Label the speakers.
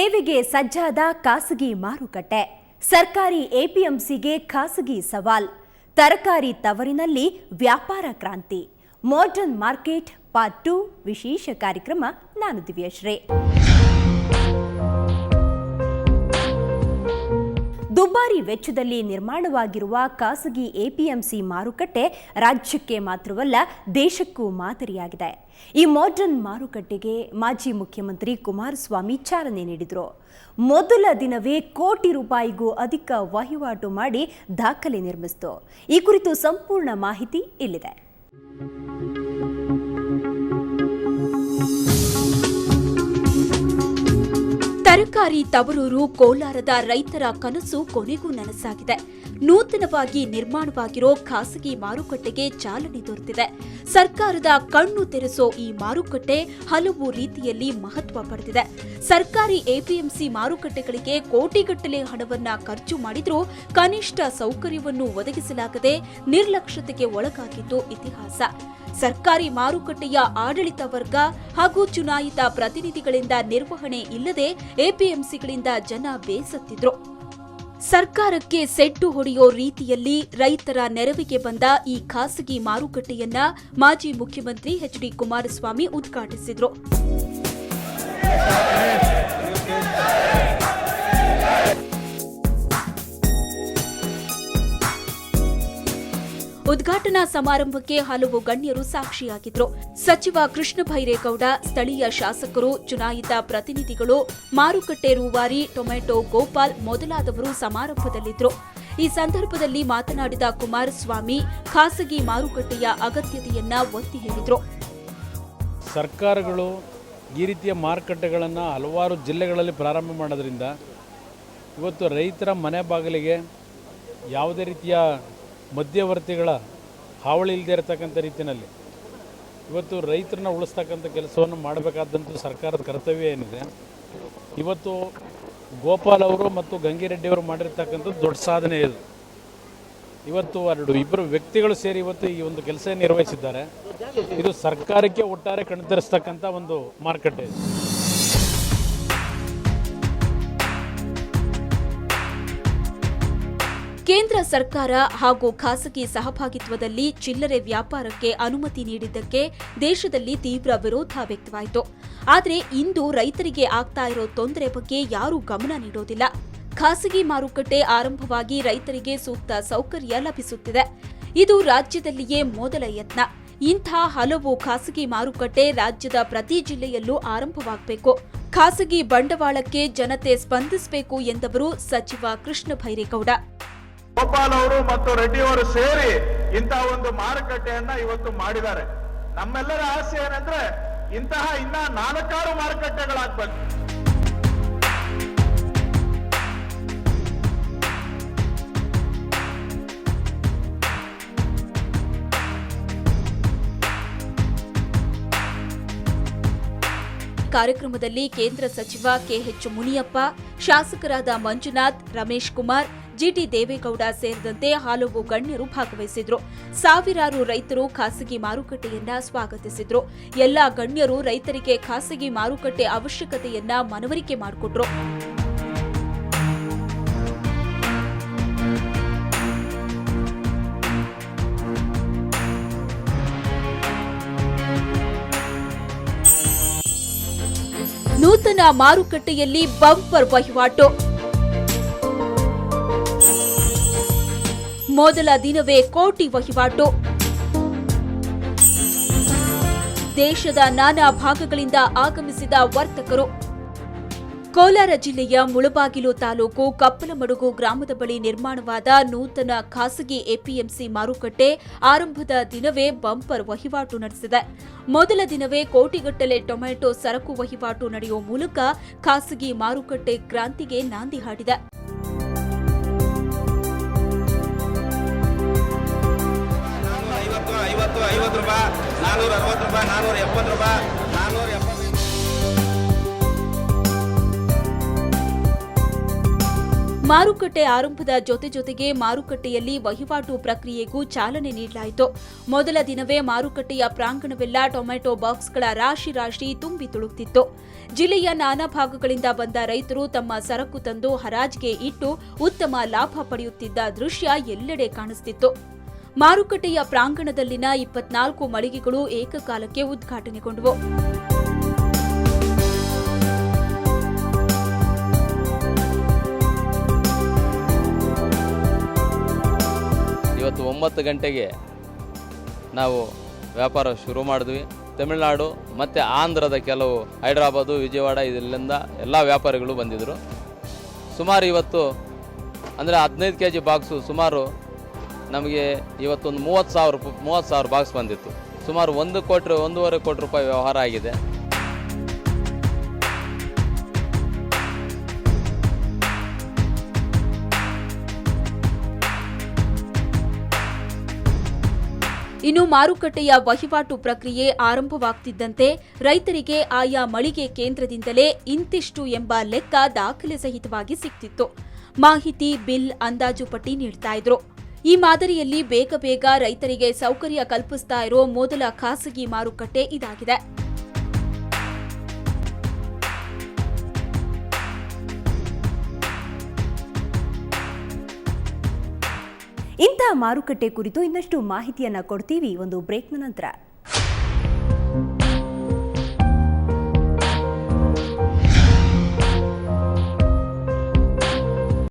Speaker 1: ಸೇವೆಗೆ ಸಜ್ಜಾದ ಖಾಸಗಿ ಮಾರುಕಟ್ಟೆ, ಸರ್ಕಾರಿ ಎಪಿಎಂಸಿಗೆ ಖಾಸಗಿ ಸವಾಲ್, ತರಕಾರಿ ತವರಿನಲ್ಲಿ ವ್ಯಾಪಾರ ಕ್ರಾಂತಿ, ಮಾಡರ್ನ್ ಮಾರ್ಕೆಟ್ ಪಾರ್ಟ್ 2 ವಿಶೇಷ ಕಾರ್ಯಕ್ರಮ. ನಾನು ದಿವ್ಯಶ್ರೀ. ದುಬಾರಿ ವೆಚ್ಚದಲ್ಲಿ ನಿರ್ಮಾಣವಾಗಿರುವ ಖಾಸಗಿ ಎಪಿಎಂಸಿ ಮಾರುಕಟ್ಟೆ ರಾಜ್ಯಕ್ಕೆ ಮಾತ್ರವಲ್ಲ ದೇಶಕ್ಕೂ ಮಾದರಿಯಾಗಿದೆ. ಈ ಮಾಡರ್ನ್ ಮಾರುಕಟ್ಟೆಗೆ ಮಾಜಿ ಮುಖ್ಯಮಂತ್ರಿ ಕುಮಾರಸ್ವಾಮಿ ಚಾಲನೆ ನೀಡಿದರು. ಮೊದಲ ದಿನವೇ ಕೋಟಿ ರೂಪಾಯಿಗೂ ಅಧಿಕ ವಹಿವಾಟು ಮಾಡಿ ದಾಖಲೆ ನಿರ್ಮಿಸಿತು. ಈ ಕುರಿತು ಸಂಪೂರ್ಣ ಮಾಹಿತಿ ಇಲ್ಲಿದೆ.
Speaker 2: ತರಕಾರಿ ತವರೂರು ಕೋಲಾರದ ರೈತರ ಕನಸು ಕೊನೆಗೂ ನನಸಾಗಿದೆ. ನೂತನವಾಗಿ ನಿರ್ಮಾಣವಾಗಿರೋ ಖಾಸಗಿ ಮಾರುಕಟ್ಟೆಗೆ ಚಾಲನೆ ದೊರೆತಿದೆ. ಸರ್ಕಾರದ ಕಣ್ಣು ತೆರೆಸೋ ಈ ಮಾರುಕಟ್ಟೆ ಹಲವು ರೀತಿಯಲ್ಲಿ ಮಹತ್ವ ಪಡೆದಿದೆ. ಸರ್ಕಾರಿ ಎಪಿಎಂಸಿ ಮಾರುಕಟ್ಟೆಗಳಿಗೆ ಕೋಟಿಗಟ್ಟಲೆ ಹಣವನ್ನ ಖರ್ಚು ಮಾಡಿದ್ರೂ ಕನಿಷ್ಠ ಸೌಕರ್ಯವನ್ನು ಒದಗಿಸಲಾಗದೆ ನಿರ್ಲಕ್ಷ್ಯತೆಗೆ ಒಳಗಾಗಿದ್ದು ಇತಿಹಾಸ. ಸರ್ಕಾರಿ ಮಾರುಕಟ್ಟೆಯ ಆಡಳಿತ ವರ್ಗ ಹಾಗೂ ಚುನಾಯಿತ ಪ್ರತಿನಿಧಿಗಳಿಂದ ನಿರ್ವಹಣೆ ಇಲ್ಲದೆ ಎಪಿಎಂಸಿಗಳಿಂದ ಜನ ಬೇಸತ್ತಿದ್ರು. ಸರ್ಕಾರಕ್ಕೆ ಸೆಡ್ಡು ಹೊಡೆಯೋ ರೀತಿಯಲ್ಲಿ ರೈತರ ನೆರವಿಗೆ ಬಂದ ಈ ಖಾಸಗಿ ಮಾರುಕಟ್ಟೆಯನ್ನ ಮಾಜಿ ಮುಖ್ಯಮಂತ್ರಿ ಎಚ್.ಡಿ. ಕುಮಾರಸ್ವಾಮಿ ಉದ್ಘಾಟಿಸಿದ್ರು. ಉದ್ಘಾಟನಾ ಸಮಾರಂಭಕ್ಕೆ ಹಲವು ಗಣ್ಯರು ಸಾಕ್ಷಿಯಾಗಿದ್ರು. ಸಚಿವ ಕೃಷ್ಣ ಬೈರೇಗೌಡ, ಸ್ಥಳೀಯ ಶಾಸಕರು, ಚುನಾಯಿತ ಪ್ರತಿನಿಧಿಗಳು, ಮಾರುಕಟ್ಟೆ ರೂವಾರಿ ಟೊಮೆಟೊ ಗೋಪಾಲ್ ಮೊದಲಾದವರು ಸಮಾರಂಭದಲ್ಲಿದ್ದರು. ಈ ಸಂದರ್ಭದಲ್ಲಿ ಮಾತನಾಡಿದ ಕುಮಾರಸ್ವಾಮಿ ಖಾಸಗಿ ಮಾರುಕಟ್ಟೆಯ ಅಗತ್ಯತೆಯನ್ನ ಒತ್ತಿ ಹೇಳಿದರು.
Speaker 3: ಸರ್ಕಾರಗಳು ಈ ರೀತಿಯ ಮಾರುಕಟ್ಟೆಗಳನ್ನು ಹಲವಾರು ಜಿಲ್ಲೆಗಳಲ್ಲಿ ಪ್ರಾರಂಭ ಮಾಡೋದ್ರಿಂದ ಇವತ್ತು ರೈತರ ಮನೆ ಬಾಗಿಲಿಗೆ ಯಾವುದೇ ರೀತಿಯ ಮಧ್ಯವರ್ತಿಗಳ ಹಾವಳಿ ಇಲ್ಲದೆ ಇರತಕ್ಕಂಥ ರೀತಿಯಲ್ಲಿ ಇವತ್ತು ರೈತರನ್ನ ಉಳಿಸ್ತಕ್ಕಂಥ ಕೆಲಸವನ್ನು ಮಾಡಬೇಕಾದಂಥ ಸರ್ಕಾರದ ಕರ್ತವ್ಯ ಏನಿದೆ. ಇವತ್ತು ಗೋಪಾಲ್ ಅವರು ಮತ್ತು ಗಂಗಿರೆಡ್ಡಿಯವರು ಮಾಡಿರ್ತಕ್ಕಂಥದ್ದು ದೊಡ್ಡ ಸಾಧನೆ ಇದು. ಇವತ್ತು ಇಬ್ಬರು ವ್ಯಕ್ತಿಗಳು ಸೇರಿ ಇವತ್ತು ಈ ಒಂದು ಕೆಲಸ ನಿರ್ವಹಿಸಿದ್ದಾರೆ. ಇದು ಸರ್ಕಾರಕ್ಕೆ ಒಟ್ಟಾರೆ ಕಣ್ತರಿಸ್ತಕ್ಕಂಥ ಒಂದು ಮಾರುಕಟ್ಟೆ.
Speaker 2: ಕೇಂದ್ರ ಸರ್ಕಾರ ಹಾಗೂ ಖಾಸಗಿ ಸಹಭಾಗಿತ್ವದಲ್ಲಿ ಚಿಲ್ಲರೆ ವ್ಯಾಪಾರಕ್ಕೆ ಅನುಮತಿ ನೀಡಿದ್ದಕ್ಕೆ ದೇಶದಲ್ಲಿ ತೀವ್ರ ವಿರೋಧ ವ್ಯಕ್ತವಾಯಿತು. ಆದರೆ ಇಂದು ರೈತರಿಗೆ ಆಗ್ತಾ ಇರೋ ತೊಂದರೆ ಬಗ್ಗೆ ಯಾರೂ ಗಮನ ನೀಡೋದಿಲ್ಲ. ಖಾಸಗಿ ಮಾರುಕಟ್ಟೆ ಆರಂಭವಾಗಿ ರೈತರಿಗೆ ಸೂಕ್ತ ಸೌಕರ್ಯ ಲಭಿಸುತ್ತಿದೆ. ಇದು ರಾಜ್ಯದಲ್ಲಿಯೇ ಮೊದಲ ಯತ್ನ. ಇಂಥ ಹಲವು ಖಾಸಗಿ ಮಾರುಕಟ್ಟೆ ರಾಜ್ಯದ ಪ್ರತಿ ಜಿಲ್ಲೆಯಲ್ಲೂ ಆರಂಭವಾಗಬೇಕು. ಖಾಸಗಿ ಬಂಡವಾಳಕ್ಕೆ ಜನತೆ ಸ್ಪಂದಿಸಬೇಕು ಎಂದವರು ಸಚಿವ ಕೃಷ್ಣ ಬೈರೇಗೌಡ.
Speaker 4: ಗೋಪಾಲ್ ಅವರು ಮತ್ತು ರೆಡ್ಡಿ ಅವರು ಸೇರಿ ಇಂತಹ ಒಂದು ಮಾರುಕಟ್ಟೆಯನ್ನ ಇವತ್ತು ಮಾಡಿದ್ದಾರೆ. ನಮ್ಮೆಲ್ಲರ ಆಸೆ ಏನಂದ್ರೆ ಇಂತಹ ಇನ್ನ 4 ಮಾರುಕಟ್ಟೆಗಳಾಗಬೇಕು.
Speaker 2: ಕಾರ್ಯಕ್ರಮದಲ್ಲಿ ಕೇಂದ್ರ ಸಚಿವ ಕೆಎಚ್ ಮುನಿಯಪ್ಪ, ಶಾಸಕರಾದ ಮಂಜುನಾಥ್, ರಮೇಶ್ ಕುಮಾರ್, ಜಿಟಿ ದೇವೇಗೌಡ ಸೇರಿದಂತೆ ಹಲವು ಗಣ್ಯರು ಭಾಗವಹಿಸಿದ್ರು. ಸಾವಿರಾರು ರೈತರು ಖಾಸಗಿ ಮಾರುಕಟ್ಟೆಯನ್ನ ಸ್ವಾಗತಿಸಿದ್ರು. ಎಲ್ಲಾ ಗಣ್ಯರು ರೈತರಿಗೆ ಖಾಸಗಿ ಮಾರುಕಟ್ಟೆ ಅವಶ್ಯಕತೆಯನ್ನ ಮನವರಿಕೆ ಮಾಡಿಕೊಟ್ರು. ನೂತನ ಮಾರುಕಟ್ಟೆಯಲ್ಲಿ ಬಂಪರ್ ವಹಿವಾಟು. ಮೊದಲ ದಿನವೇ ಕೋಟಿ ವಹಿವಾಟು. ದೇಶದ ನಾನಾ ಭಾಗಗಳಿಂದ ಆಗಮಿಸಿದ ವರ್ತಕರು. ಕೋಲಾರ ಜಿಲ್ಲೆಯ ಮುಳಬಾಗಿಲು ತಾಲೂಕು ಕಪ್ಪಲಮಡುಗು ಗ್ರಾಮದ ಬಳಿ ನಿರ್ಮಾಣವಾದ ನೂತನ ಖಾಸಗಿ ಎಪಿಎಂಸಿ ಮಾರುಕಟ್ಟೆ ಆರಂಭದ ದಿನವೇ ಬಂಪರ್ ವಹಿವಾಟು ನಡೆಸಿದೆ. ಮೊದಲ ದಿನವೇ ಕೋಟಿಗಟ್ಟಲೆ ಟೊಮೆಟೊ ಸರಕು ವಹಿವಾಟು ನಡೆಯುವ ಮೂಲಕ ಖಾಸಗಿ ಮಾರುಕಟ್ಟೆ ಕ್ರಾಂತಿಗೆ ನಾಂದಿ ಹಾಡಿದೆ. ಮಾರುಕಟ್ಟೆ ಆರಂಭದ ಜೊತೆಗೆ ಮಾರುಕಟ್ಟೆಯಲ್ಲಿ ವಹಿವಾಟು ಪ್ರಕ್ರಿಯೆಗೂ ಚಾಲನೆ ನೀಡಲಾಯಿತು. ಮೊದಲ ದಿನವೇ ಮಾರುಕಟ್ಟೆಯ ಪ್ರಾಂಗಣವೆಲ್ಲ ಟೊಮೆಟೊ ಬಾಕ್ಸ್ಗಳ ರಾಶಿ ತುಂಬಿ ತುಳುಕ್ತಿತ್ತು. ಜಿಲ್ಲೆಯ ನಾನಾ ಭಾಗಗಳಿಂದ ಬಂದ ರೈತರು ತಮ್ಮ ಸರಕು ತಂದು ಹರಾಜಿಗೆ ಇಟ್ಟು ಉತ್ತಮ ಲಾಭ ಪಡೆಯುತ್ತಿದ್ದ ದೃಶ್ಯ ಎಲ್ಲೆಡೆ ಕಾಣಿಸುತ್ತಿತ್ತು. ಮಾರುಕಟ್ಟೆಯ ಪ್ರಾಂಗಣದಲ್ಲಿನ 24 ಮಳಿಗೆಗಳು ಏಕಕಾಲಕ್ಕೆ ಉದ್ಘಾಟನೆಗೊಂಡವು.
Speaker 5: ಇವತ್ತು 9 ಗಂಟೆಗೆ ನಾವು ವ್ಯಾಪಾರ ಶುರು ಮಾಡಿದ್ವಿ. ತಮಿಳುನಾಡು ಮತ್ತು ಆಂಧ್ರದ ಕೆಲವು ಹೈದರಾಬಾದು, ವಿಜಯವಾಡ ಇದರಿಂದ ಎಲ್ಲ ವ್ಯಾಪಾರಿಗಳು ಬಂದಿದ್ದರು. ಸುಮಾರು ಇವತ್ತು ಅಂದರೆ 15 kg ಬಾಕ್ಸು ಸುಮಾರು ನಮಗೆ ಇವತ್ತೊಂದು 30,000 ಬಾಕ್ಸ್ ಬಂದಿತ್ತು. ಸುಮಾರು 1.5 ಕೋಟಿ ರೂಪಾಯಿ ವ್ಯವಹಾರ ಆಗಿದೆ.
Speaker 2: ಇನ್ನು ಮಾರುಕಟ್ಟೆಯ ವಹಿವಾಟು ಪ್ರಕ್ರಿಯೆ ಆರಂಭವಾಗ್ತಿದ್ದಂತೆ ರೈತರಿಗೆ ಆಯಾ ಮಳಿಗೆ ಕೇಂದ್ರದಿಂದಲೇ ಇಂತಿಷ್ಟು ಎಂಬ ಲೆಕ್ಕ ದಾಖಲೆ ಸಹಿತವಾಗಿ ಸಿಗ್ತಿತ್ತು. ಮಾಹಿತಿ, ಬಿಲ್, ಅಂದಾಜು ಪಟ್ಟಿ ನೀಡ್ತಾ ಇದ್ರು. ಈ ಮಾದರಿಯಲ್ಲಿ ಬೇಗ ರೈತರಿಗೆ ಸೌಕರ್ಯ ಕಲ್ಪಿಸ್ತಾ ಇರೋ ಮೊದಲ ಖಾಸಗಿ ಮಾರುಕಟ್ಟೆ ಇದಾಗಿದೆ.
Speaker 1: ಇಂಥ ಮಾರುಕಟ್ಟೆ ಕುರಿತು ಇನ್ನಷ್ಟು ಮಾಹಿತಿಯನ್ನ ಕೊಡ್ತೀವಿ ಒಂದು ಬ್ರೇಕ್ನ ನಂತರ.